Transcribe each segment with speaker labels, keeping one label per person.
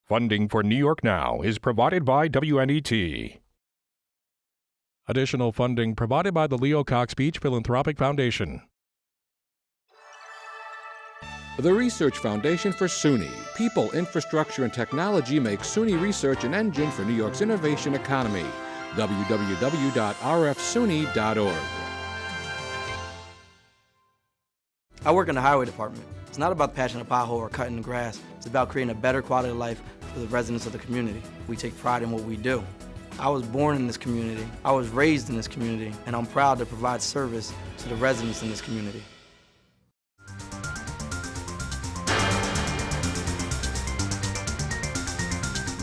Speaker 1: Funding for New York Now is provided by WNET. Additional funding provided by the Leo Cox Beach Philanthropic Foundation.
Speaker 2: The Research Foundation for SUNY. People, Infrastructure, and Technology make SUNY Research an engine for New York's innovation economy. www.rfsuny.org.
Speaker 3: I work in the highway department. It's not about patching a pothole or cutting the grass. It's about creating a better quality of life for the residents of the community. We take pride in what we do. I was born in this community, I was raised in this community, and I'm proud to provide service to the residents in this community.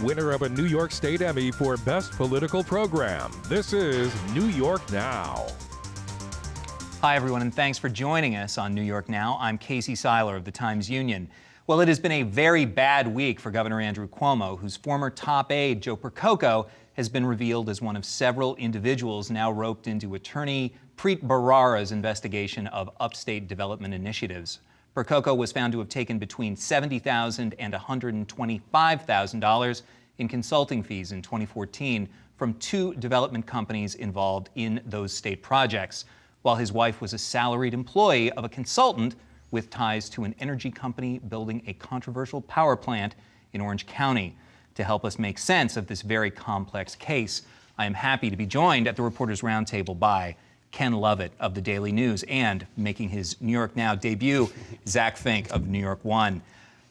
Speaker 1: Winner of a New York State Emmy for Best Political Program. This is New York Now.
Speaker 4: Hi, everyone, and thanks for joining us on New York Now. I'm Casey Seiler of the Times-Union. Well, it has been a very bad week for Governor Andrew Cuomo, whose former top aide, Joe Percoco, has been revealed as one of several individuals now roped into attorney Preet Bharara's investigation of upstate development initiatives. Percoco was found to have taken between $70,000 and $125,000 in consulting fees in 2014 from two development companies involved in those state projects, while his wife was a salaried employee of a consultant with ties to an energy company building a controversial power plant in Orange County. To help us make sense of this very complex case, I am happy to be joined at the Reporters Roundtable by Ken Lovett of the Daily News and, making his New York Now debut, Zach Fink of New York One.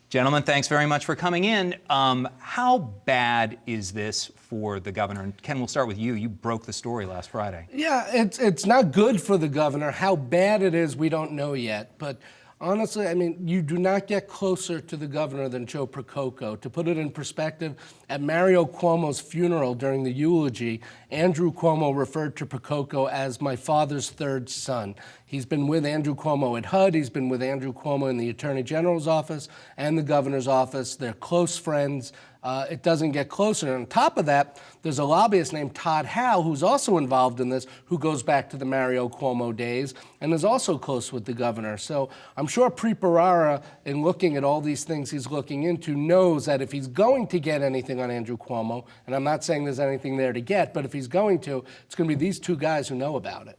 Speaker 4: Gentlemen, thanks very much for coming in. How bad is this for the governor? And Ken, we'll start with you. You broke the story last Friday.
Speaker 5: Yeah, it's not good for the governor. How bad it is, we don't know yet. But honestly, I mean, you do not get closer to the governor than Joe Percoco. To put it in perspective, at Mario Cuomo's funeral during the eulogy, Andrew Cuomo referred to Percoco as my father's third son. He's been with Andrew Cuomo at HUD. He's been with Andrew Cuomo in the Attorney General's office and the governor's office. They're close friends. It doesn't get closer. And on top of that, there's a lobbyist named Todd Howe, who's also involved in this, who goes back to the Mario Cuomo days and is also close with the governor. So I'm sure Preet Bharara, in looking at all these things he's looking into, knows that if he's going to get anything on Andrew Cuomo, and I'm not saying there's anything there to get, but if he's going to, it's going to be these two guys who know about it.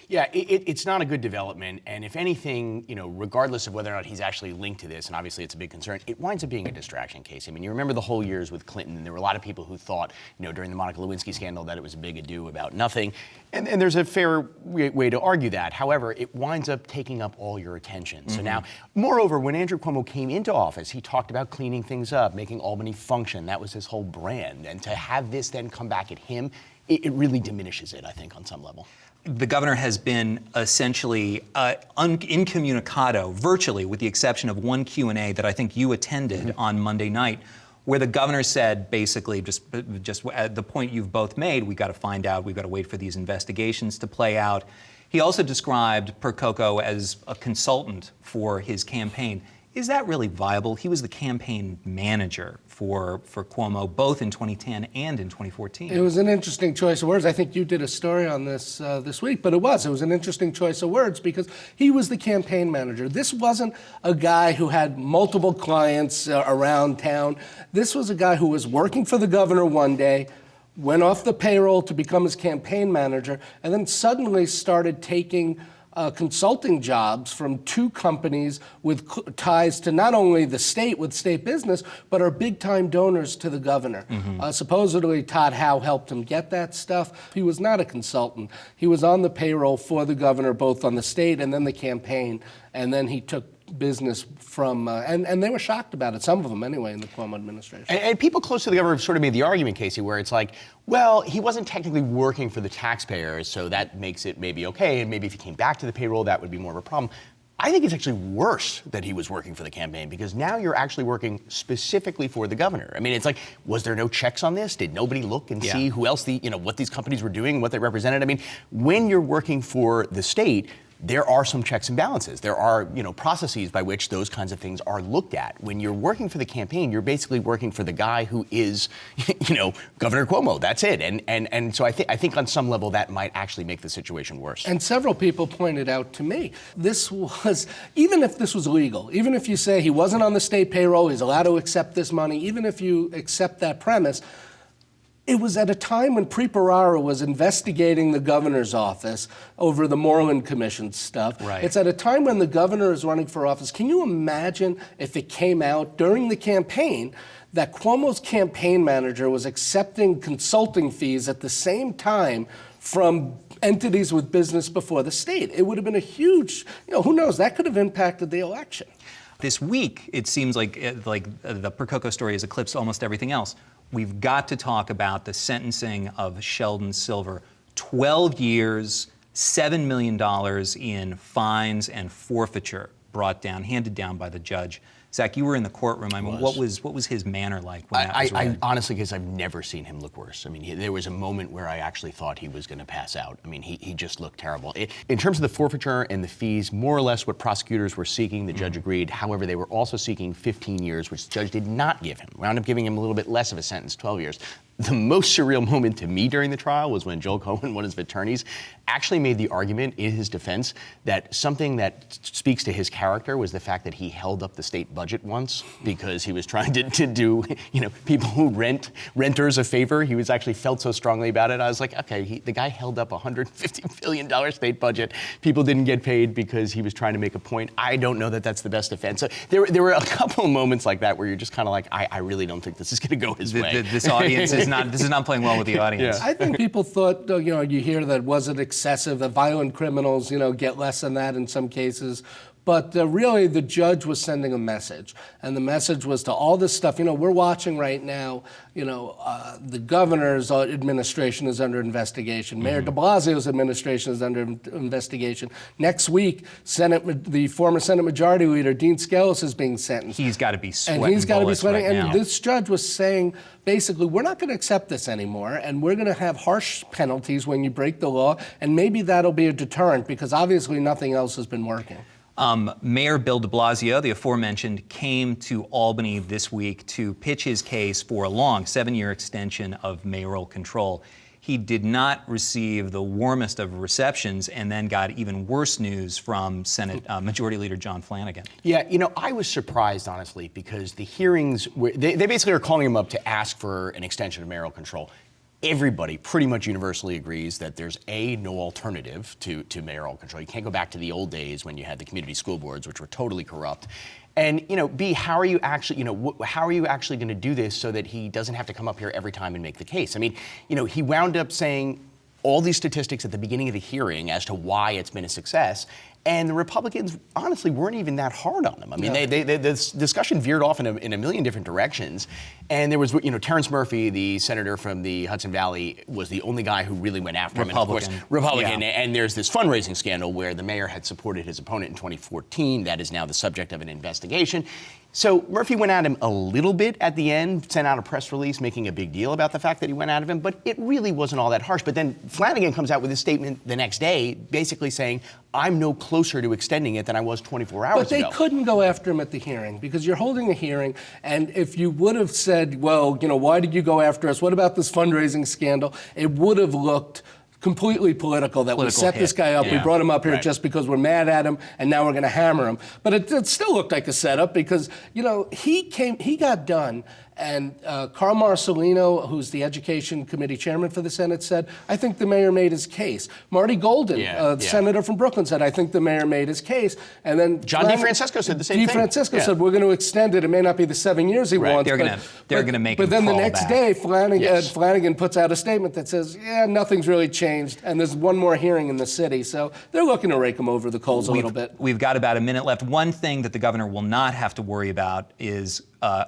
Speaker 6: Yeah, it's not a good development, and if anything, you know, regardless of whether or not he's actually linked to this, and obviously it's a big concern, it winds up being a distraction case. I mean, you remember the whole years with Clinton, and there were a lot of people who thought, you know, during the Monica Lewinsky scandal that it was a big ado about nothing, and there's a fair way to argue that. However, it winds up taking up all your attention. So now, moreover, when Andrew Cuomo came into office, he talked about cleaning things up, making Albany function. That was his whole brand, and to have this then come back at him, it really diminishes it, I think, on some level.
Speaker 4: The governor has been essentially incommunicado, virtually, with the exception of one Q&A that I think you attended on Monday night, where the governor said, basically, just at the point you've both made, we've got to find out, we've got to wait for these investigations to play out. He also described Percoco as a consultant for his campaign. Is that really viable? He was the campaign manager for Cuomo, both in 2010 and in 2014.
Speaker 5: It was an interesting choice of words. I think you did a story on this this week, but it was an interesting choice of words because he was the campaign manager. This wasn't a guy who had multiple clients around town. This was a guy who was working for the governor one day, went off the payroll to become his campaign manager, and then suddenly started taking consulting jobs from two companies with ties to not only the state with state business, but are big-time donors to the governor. Supposedly, Todd Howe helped him get that stuff. He was not a consultant. He was on the payroll for the governor, both on the state and then the campaign, and then he took business from, and they were shocked about it, some of them anyway, in the Cuomo administration.
Speaker 6: And people close to the governor have sort of made the argument, Casey, where it's like, well, he wasn't technically working for the taxpayers, so that makes it maybe okay, and maybe if he came back to the payroll, that would be more of a problem. I think it's actually worse that he was working for the campaign, because now you're actually working specifically for the governor. I mean, it's like, was there no checks on this? Did nobody look and see who else what these companies were doing, what they represented? I mean, when you're working for the state, there are some checks and balances. There are, processes by which those kinds of things are looked at. When you're working for the campaign, you're basically working for the guy who is, Governor Cuomo. That's it. And so I think on some level that might actually make the situation worse.
Speaker 5: And several people pointed out to me, this was, even if this was legal, even if you say he wasn't on the state payroll, he's allowed to accept this money, even if you accept that premise, it was at a time when Preparara was investigating the governor's office over the Moreland Commission stuff.
Speaker 6: Right.
Speaker 5: It's at a time when the governor is running for office. Can you imagine if it came out during the campaign that Cuomo's campaign manager was accepting consulting fees at the same time from entities with business before the state? It would have been a huge, who knows, that could have impacted the election.
Speaker 4: This week, it seems like the Percoco story has eclipsed almost everything else. We've got to talk about the sentencing of Sheldon Silver. 12 years, $7 million in fines and forfeiture handed down by the judge. Zach, you were in the courtroom. I mean, what was his manner like when that was read?
Speaker 6: I honestly, because I've never seen him look worse. I mean, there was a moment where I actually thought he was going to pass out. I mean, he just looked terrible. In terms of the forfeiture and the fees, more or less what prosecutors were seeking, the judge agreed. However, they were also seeking 15 years, which the judge did not give him. Wound up giving him a little bit less of a sentence, 12 years. The most surreal moment to me during the trial was when Joel Cohen, one of his attorneys, actually made the argument in his defense that something that speaks to his character was the fact that he held up the state budget once because he was trying to do, people who renters a favor. He was actually felt so strongly about it. I was like, okay, the guy held up a $150 billion state budget. People didn't get paid because he was trying to make a point. I don't know that that's the best defense. So there were a couple of moments like that where you're just kind of like, I really don't think this is going to go his way.
Speaker 4: This audience this is not playing well with the audience.
Speaker 5: Yeah. I think people thought, you hear that was it excessive, that violent criminals, get less than that in some cases. But really, the judge was sending a message. And the message was to all this stuff. We're watching right now, the governor's administration is under investigation. Mayor de Blasio's administration is under investigation. Next week, the former Senate Majority Leader, Dean Skelos, is being sentenced.
Speaker 4: He's got to be sweating.
Speaker 5: And he's got to be sweating.
Speaker 4: Right
Speaker 5: and
Speaker 4: now.
Speaker 5: this judge was saying, basically, we're not going to accept this anymore, and we're going to have harsh penalties when you break the law, and maybe that'll be a deterrent, because obviously nothing else has been working.
Speaker 4: Mayor Bill de Blasio, the aforementioned, came to Albany this week to pitch his case for a long 7-year extension of mayoral control. He did not receive the warmest of receptions and then got even worse news from Senate Majority Leader John Flanagan.
Speaker 6: Yeah, I was surprised, honestly, because the hearings, they basically are calling him up to ask for an extension of mayoral control. Everybody pretty much universally agrees that there's no alternative to mayoral control. You can't go back to the old days when you had the community school boards, which were totally corrupt. And B, how are you actually going to do this so that he doesn't have to come up here every time and make the case? I mean, he wound up saying all these statistics at the beginning of the hearing as to why it's been a success. And the Republicans, honestly, weren't even that hard on him. I mean, this discussion veered off in a million different directions. And there was, Terrence Murphy, the senator from the Hudson Valley, was the only guy who really went after him. And of course, Republican. Yeah. And there's this fundraising scandal where the mayor had supported his opponent in 2014. That is now the subject of an investigation. So Murphy went at him a little bit at the end, sent out a press release making a big deal about the fact that he went at him, but it really wasn't all that harsh. But then Flanagan comes out with a statement the next day basically saying, I'm no closer to extending it than I was 24 hours ago.
Speaker 5: But they couldn't go after him at the hearing because you're holding a hearing, and if you would have said, well, why did you go after us? What about this fundraising scandal? It would have looked completely political, that we set this guy up, we brought him up here just because we're mad at him, and now we're going to hammer him. But it still looked like a setup because, he got done, and Carl Marcelino, who's the Education Committee chairman for the Senate, said, I think the mayor made his case. Marty Golden, the senator from Brooklyn, said, I think the mayor made his case. And then
Speaker 6: John DeFrancisco said the same thing.
Speaker 5: DeFrancisco said, we're going to extend it. It may not be the 7 years he wants.
Speaker 4: They're going to make him
Speaker 5: But then the
Speaker 4: crawl
Speaker 5: next
Speaker 4: back.
Speaker 5: day, Flanagan puts out a statement that says, nothing's really changed, and there's one more hearing in the city. So they're looking to rake him over the coals a little bit.
Speaker 4: We've got about a minute left. One thing that the governor will not have to worry about is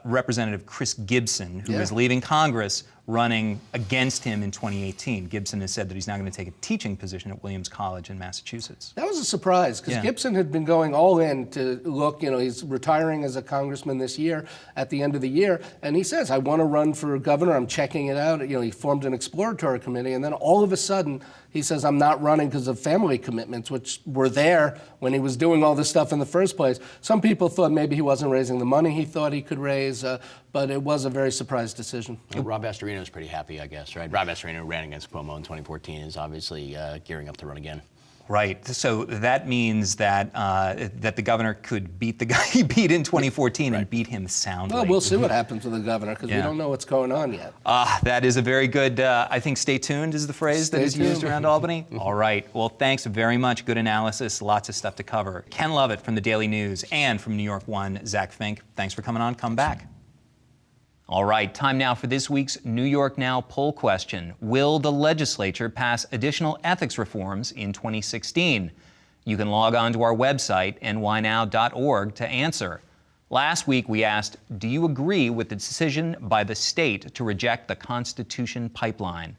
Speaker 4: Representative Chris Gibson, who is leaving Congress, running against him in 2018. Gibson has said that he's now going to take a teaching position at Williams College in Massachusetts.
Speaker 5: That was a surprise, because Gibson had been going all in to look, he's retiring as a congressman this year, at the end of the year, and he says, I want to run for governor, I'm checking it out. He formed an exploratory committee, and then all of a sudden, he says, I'm not running because of family commitments, which were there when he was doing all this stuff in the first place. Some people thought maybe he wasn't raising the money he thought he could raise, but it was a very surprise decision.
Speaker 6: Rob Astorino's pretty happy, I guess, right? Rob Astorino ran against Cuomo in 2014, is obviously gearing up to run again.
Speaker 4: Right. So that means that that the governor could beat the guy he beat in 2014 and beat him soundly.
Speaker 5: Well, we'll see what happens with the governor, because we don't know what's going on yet.
Speaker 4: That is a very good, I think stay tuned is the phrase that is used around Albany. All right. Well, thanks very much. Good analysis. Lots of stuff to cover. Ken Lovett from the Daily News, and from New York One, Zach Fink. Thanks for coming on. Come back. All right, time now for this week's New York Now poll question. Will the legislature pass additional ethics reforms in 2016? You can log on to our website, nynow.org, to answer. Last week we asked, do you agree with the decision by the state to reject the Constitution pipeline?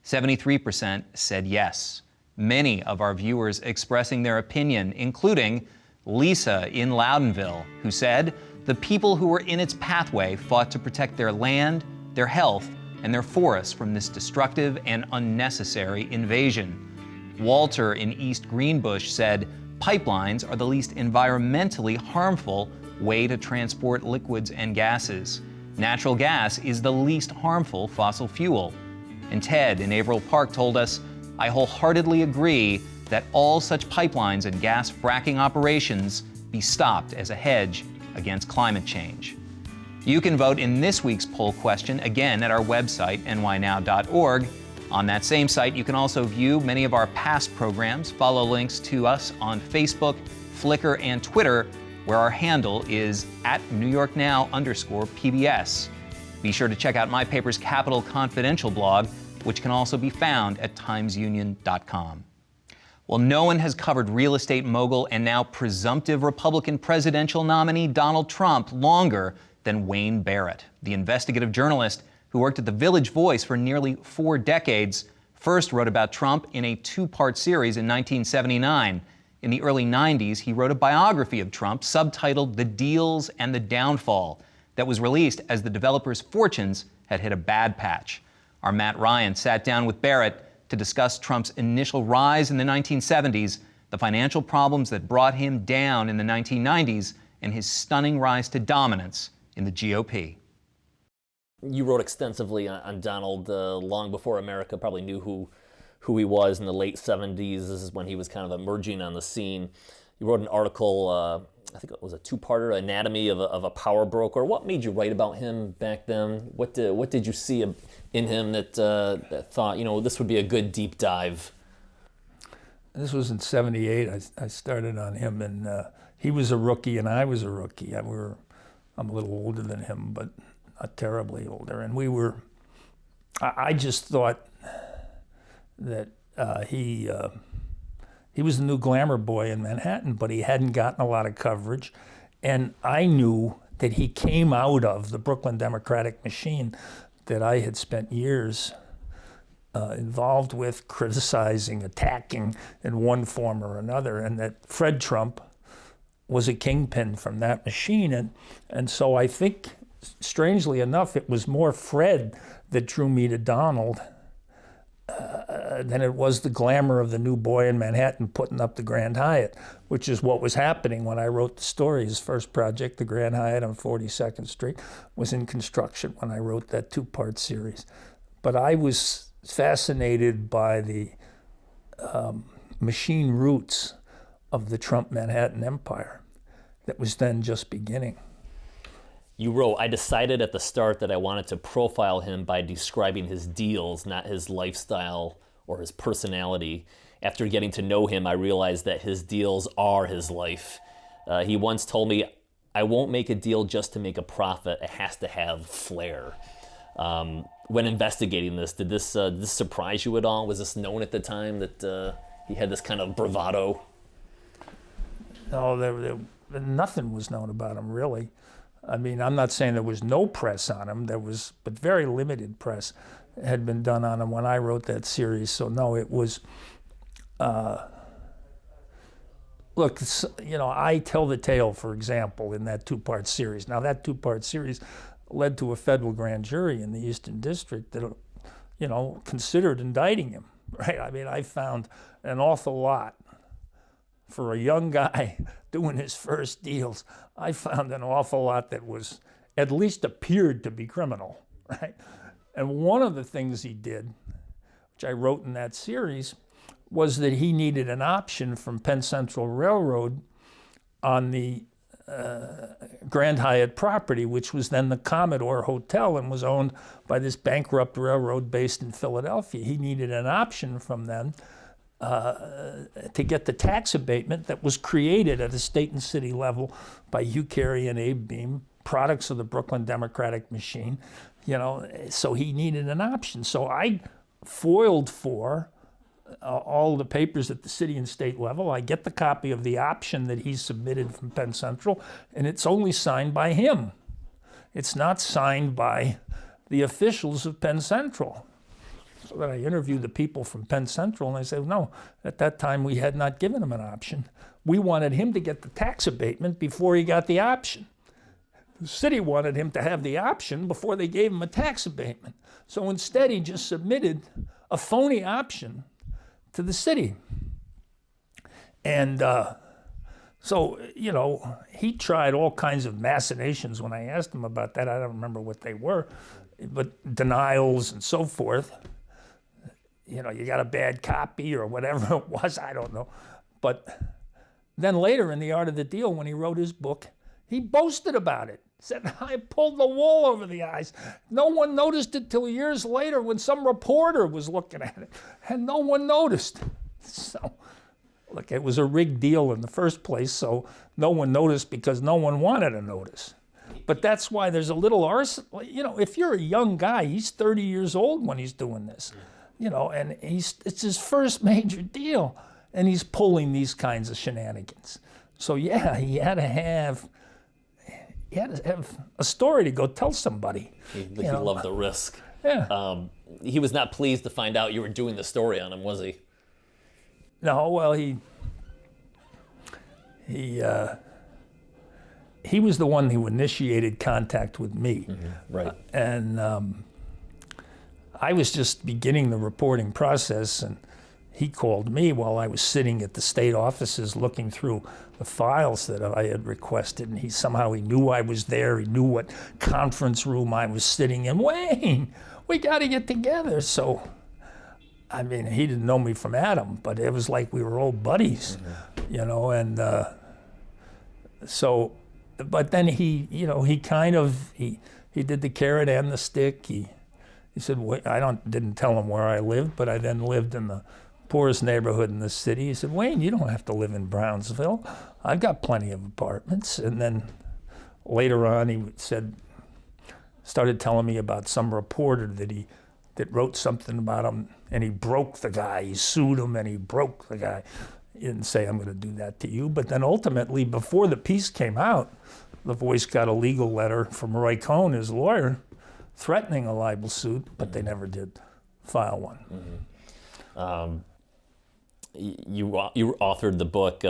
Speaker 4: 73% said yes. Many of our viewers expressing their opinion, including Lisa in Loudonville, who said, the people who were in its pathway fought to protect their land, their health, and their forests from this destructive and unnecessary invasion. Walter in East Greenbush said, pipelines are the least environmentally harmful way to transport liquids and gases. Natural gas is the least harmful fossil fuel. And Ted in Averill Park told us, I wholeheartedly agree that all such pipelines and gas fracking operations be stopped as a hedge against climate change. You can vote in this week's poll question again at our website, nynow.org. On that same site, you can also view many of our past programs, follow links to us on Facebook, Flickr, and Twitter, where our handle is @NewYorkNow_PBS. Be sure to check out my paper's Capitol Confidential blog, which can also be found at timesunion.com. Well, no one has covered real estate mogul and now presumptive Republican presidential nominee Donald Trump longer than Wayne Barrett, the investigative journalist who worked at the Village Voice for nearly 4 decades. First wrote about Trump in a 2-part series in 1979. In the early 90s, he wrote a biography of Trump subtitled The Deals and the Downfall that was released as the developer's fortunes had hit a bad patch. Our Matt Ryan sat down with Barrett to discuss Trump's initial rise in the 1970s, the financial problems that brought him down in the 1990s, and his stunning rise to dominance in the GOP.
Speaker 7: You wrote extensively on Donald long before America probably knew who he was in the late 70s. This is when he was kind of emerging on the scene. You wrote an article, I think it was a 2-parter, Anatomy of a Power Broker. What made you write about him back then? What did you see in him that thought, this would be a good deep dive?
Speaker 8: This was in '78. I started on him, and he was a rookie, and I was a rookie. I'm a little older than him, but not terribly older. And I just thought that he was the new glamour boy in Manhattan, but he hadn't gotten a lot of coverage. And I knew that he came out of the Brooklyn Democratic machine that I had spent years involved with, criticizing, attacking in one form or another, and that Fred Trump was a kingpin from that machine. And so I think, strangely enough, it was more Fred that drew me to Donald than it was the glamour of the new boy in Manhattan putting up the Grand Hyatt, which is what was happening when I wrote the story. His first project, the Grand Hyatt on 42nd Street, was in construction when I wrote that 2-part series. But I was fascinated by the machine roots of the Trump Manhattan empire that was then just beginning.
Speaker 7: You wrote, I decided at the start that I wanted to profile him by describing his deals, not his lifestyle or his personality. After getting to know him, I realized that his deals are his life. He once told me, I won't make a deal just to make a profit. It has to have flair. When investigating this, did this surprise you at all? Was this known at the time that he had this kind of bravado?
Speaker 8: No, nothing was known about him, really. I mean, I'm not saying there was no press on him, but very limited press had been done on him when I wrote that series. So no, it was, look, I tell the tale, for example, in that two-part series. Now that two-part series led to a federal grand jury in the Eastern District that, considered indicting him, right? I mean, I found an awful lot for a young guy doing his first deals. I found an awful lot that was, at least appeared to be criminal, right? And one of the things he did, which I wrote in that series, was that he needed an option from Penn Central Railroad on the Grand Hyatt property, which was then the Commodore Hotel and was owned by this bankrupt railroad based in Philadelphia. He needed an option from them to get the tax abatement that was created at a state and city level by Hugh Carey and Abe Beame, products of the Brooklyn Democratic machine. So he needed an option. So I foiled for all the papers at the city and state level. I get the copy of the option that he submitted from Penn Central, and it's only signed by him. It's not signed by the officials of Penn Central. So then I interviewed the people from Penn Central, and I said, no, at that time we had not given him an option. We wanted him to get the tax abatement before he got the option. The city wanted him to have the option before they gave him a tax abatement. So instead he just submitted a phony option to the city. And so, he tried all kinds of machinations when I asked him about that. I don't remember what they were, but denials and so forth. You got a bad copy or whatever it was, I don't know. But then later in The Art of the Deal, when he wrote his book, he boasted about it. Said, I pulled the wool over the eyes. No one noticed it till years later when some reporter was looking at it, and no one noticed. So, look, it was a rigged deal in the first place, so no one noticed because no one wanted to notice. But that's why there's a little arson. If you're a young guy, he's 30 years old when he's doing this, and it's his first major deal, and he's pulling these kinds of shenanigans. So yeah, he had to have a story to go tell somebody.
Speaker 7: He loved the risk.
Speaker 8: Yeah.
Speaker 7: He was not pleased to find out you were doing the story on him, was he?
Speaker 8: No, well, he was the one who initiated contact with me.
Speaker 7: Mm-hmm. Right.
Speaker 8: And I was just beginning the reporting process, and he called me while I was sitting at the state offices looking through the files that I had requested, and he knew I was there. He knew what conference room I was sitting in. Wayne, we got to get together. So, I mean, he didn't know me from Adam, but it was like we were old buddies, and so, but then he did the carrot and the stick. He said, didn't tell him where I lived, but I then lived in the poorest neighborhood in the city. He said, Wayne, you don't have to live in Brownsville. I've got plenty of apartments. And then later on, he started telling me about some reporter that wrote something about him, and he broke the guy. He sued him, and he broke the guy. He didn't say, I'm going to do that to you. But then ultimately, before the piece came out, The Voice got a legal letter from Roy Cohn, his lawyer, threatening a libel suit, but they never did file one.
Speaker 7: Mm-hmm. You authored the book,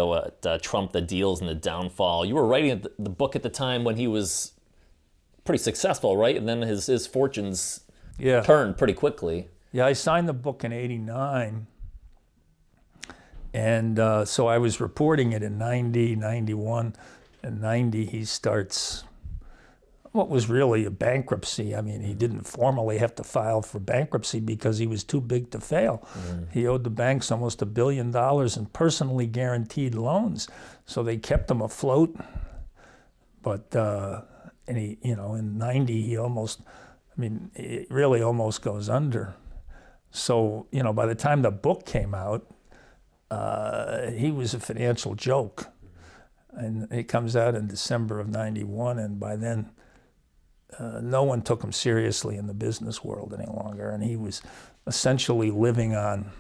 Speaker 7: Trump, the Deals and the Downfall. You were writing the book at the time when he was pretty successful, right? And then his fortunes turned pretty quickly.
Speaker 8: Yeah, I signed the book in '89. And so I was reporting it in 90, 91. And 90, he starts what was really a bankruptcy. I mean, he didn't formally have to file for bankruptcy because he was too big to fail. He owed the banks almost $1 billion in personally guaranteed loans. So they kept him afloat. But, and he, in 90, it really almost goes under. So, by the time the book came out, he was a financial joke. And it comes out in December of 91, and by then, no one took him seriously in the business world any longer, and he was essentially living on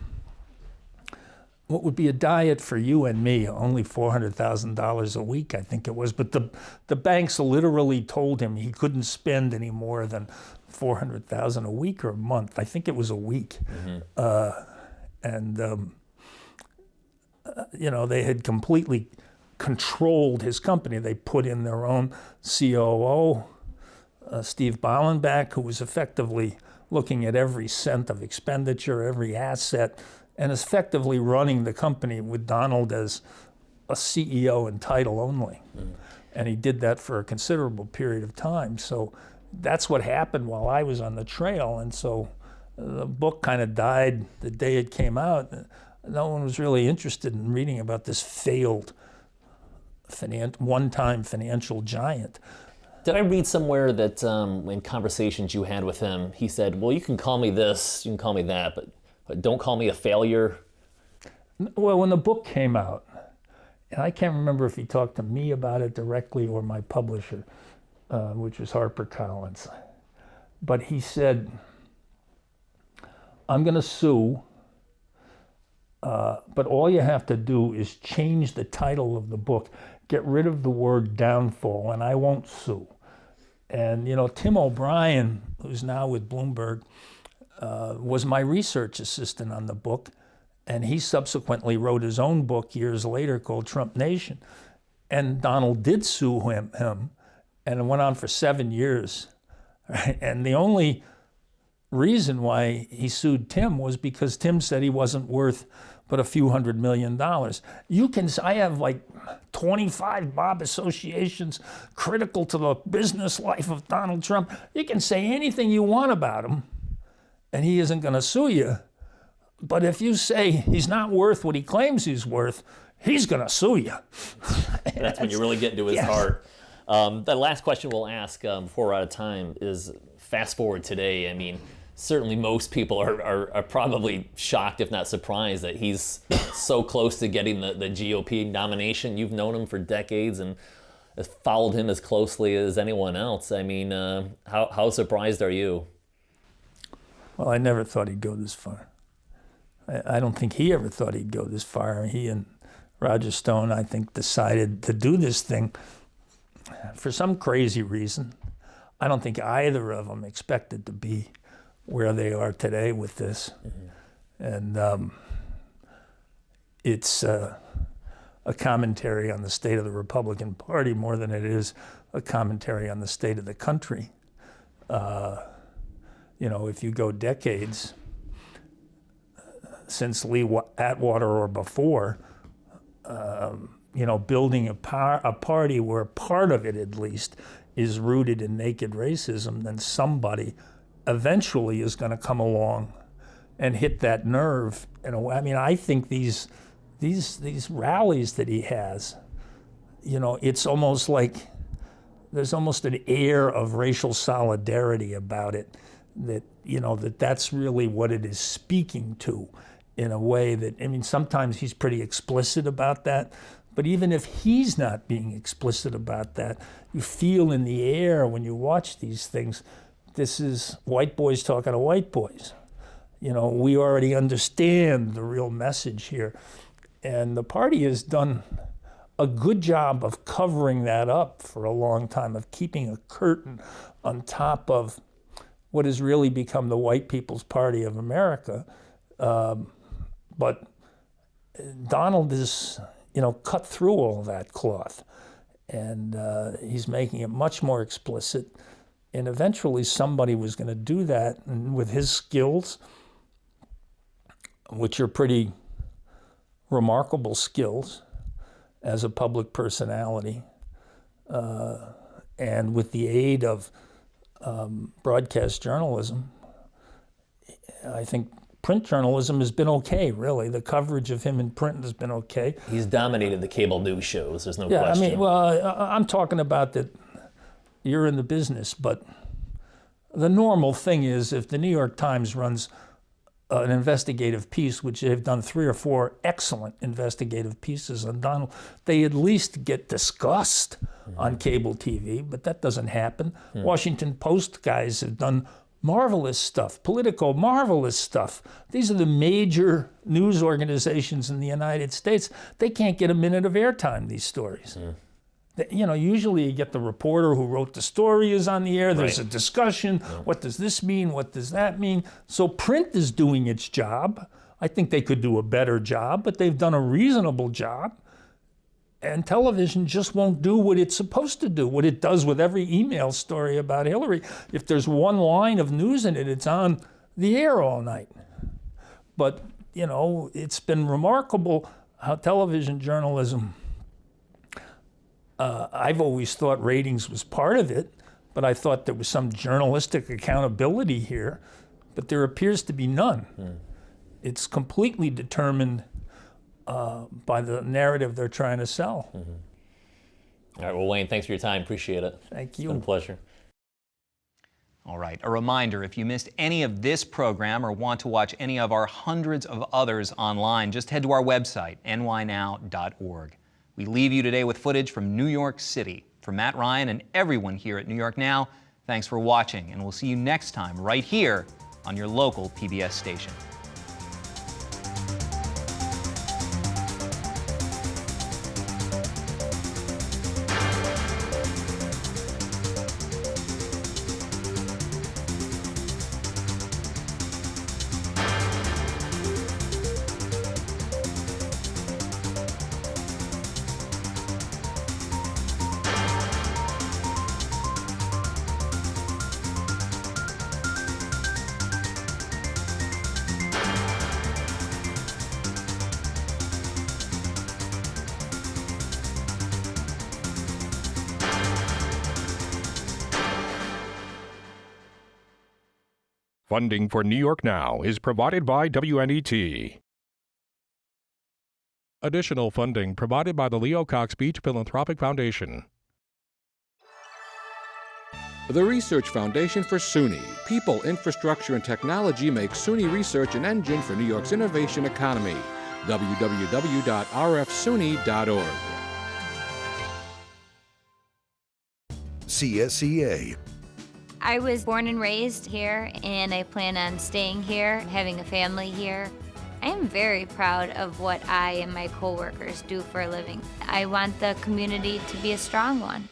Speaker 8: what would be a diet for you and me, only $400,000 a week, I think it was. But the banks literally told him he couldn't spend any more than $400,000 a week or a month. I think it was a week. They had completely controlled his company. They put in their own COO, Steve Ballenbach, who was effectively looking at every cent of expenditure, every asset, and effectively running the company with Donald as a CEO in title only. And he did that for a considerable period of time. So that's what happened while I was on the trail. And so the book kind of died the day it came out. No one was really interested in reading about this failed one-time financial giant.
Speaker 7: Did I read somewhere that in conversations you had with him, he said, well, you can call me this, you can call me that, but don't call me a failure?
Speaker 8: Well, when the book came out, and I can't remember if he talked to me about it directly or my publisher, which was HarperCollins, but he said, I'm going to sue, but all you have to do is change the title of the book, get rid of the word downfall, and I won't sue. And, Tim O'Brien, who's now with Bloomberg, was my research assistant on the book, and he subsequently wrote his own book years later called Trump Nation. And Donald did sue him, and it went on for 7 years. Right? And the only reason why he sued Tim was because Tim said he wasn't worth but a few $100 million. I have like 25 Bob associations critical to the business life of Donald Trump. You can say anything you want about him, and he isn't going to sue you. But if you say he's not worth what he claims he's worth, he's going to sue you.
Speaker 7: That's when you really get into his heart. The last question we'll ask before we're out of time is fast forward today. I mean, certainly most people are probably shocked, if not surprised, that he's so close to getting the GOP nomination. You've known him for decades and followed him as closely as anyone else. I mean, how surprised are you?
Speaker 8: Well, I never thought he'd go this far. I don't think he ever thought he'd go this far. He and Roger Stone, I think, decided to do this thing for some crazy reason. I don't think either of them expected to be where they are today with this. And it's a commentary on the state of the Republican Party more than it is a commentary on the state of the country. If you go decades since Lee Atwater or before, building a party where part of it at least is rooted in naked racism, then somebody eventually is going to come along and hit that nerve. I think these rallies that he has, it's almost like there's almost an air of racial solidarity about it, that that's really what it is speaking to, in a way that, sometimes he's pretty explicit about that, but even if he's not being explicit about that, you feel in the air when you watch these things, this is white boys talking to white boys. We already understand the real message here. And the party has done a good job of covering that up for a long time, of keeping a curtain on top of what has really become the white people's party of America. But Donald is, cut through all that cloth. And he's making it much more explicit. And eventually somebody was going to do that, and with his skills, which are pretty remarkable skills as a public personality, and with the aid of broadcast journalism, I think print journalism has been okay, really. The coverage of him in print has been okay.
Speaker 7: He's dominated the cable news shows, there's no question.
Speaker 8: I'm talking about that you're in the business, but the normal thing is if the New York Times runs an investigative piece, which they've done 3 or 4 excellent investigative pieces on Donald, they at least get discussed on cable TV, but that doesn't happen. Washington Post guys have done Marvelous stuff. Political, marvelous stuff. These are the major news organizations in the United States. They can't get a minute of airtime, these stories. You know, usually you get the reporter who wrote the story is on the air, there's a discussion, what does this mean, what does that mean? So print is doing its job. I think they could do a better job, but they've done a reasonable job. And television just won't do what it's supposed to do, what it does with every email story about Hillary. If there's one line of news in it, it's on the air all night. But, you know, it's been remarkable how television journalism, I've always thought ratings was part of it, but I thought there was some journalistic accountability here, but there appears to be none. It's completely determined by the narrative they're trying to sell.
Speaker 7: All right, well, Wayne, thanks for your time. Appreciate it.
Speaker 8: Thank you.
Speaker 7: It's been a pleasure.
Speaker 4: All right, a reminder, if you missed any of this program or want to watch any of our hundreds of others online, just head to our website, nynow.org. We leave you today with footage from New York City. For Matt Ryan and everyone here at New York Now, thanks for watching, and we'll see you next time right here on your local PBS station.
Speaker 1: Funding for New York Now is provided by WNET. Additional funding provided by the Leo Cox Beach Philanthropic Foundation.
Speaker 2: The Research Foundation for SUNY. People, infrastructure, and technology make SUNY research an engine for New York's innovation economy. www.rfsuny.org.
Speaker 9: CSEA.
Speaker 10: I was born and raised here, and I plan on staying here, having a family here. I am very proud of what I and my coworkers do for a living. I want the community to be a strong one.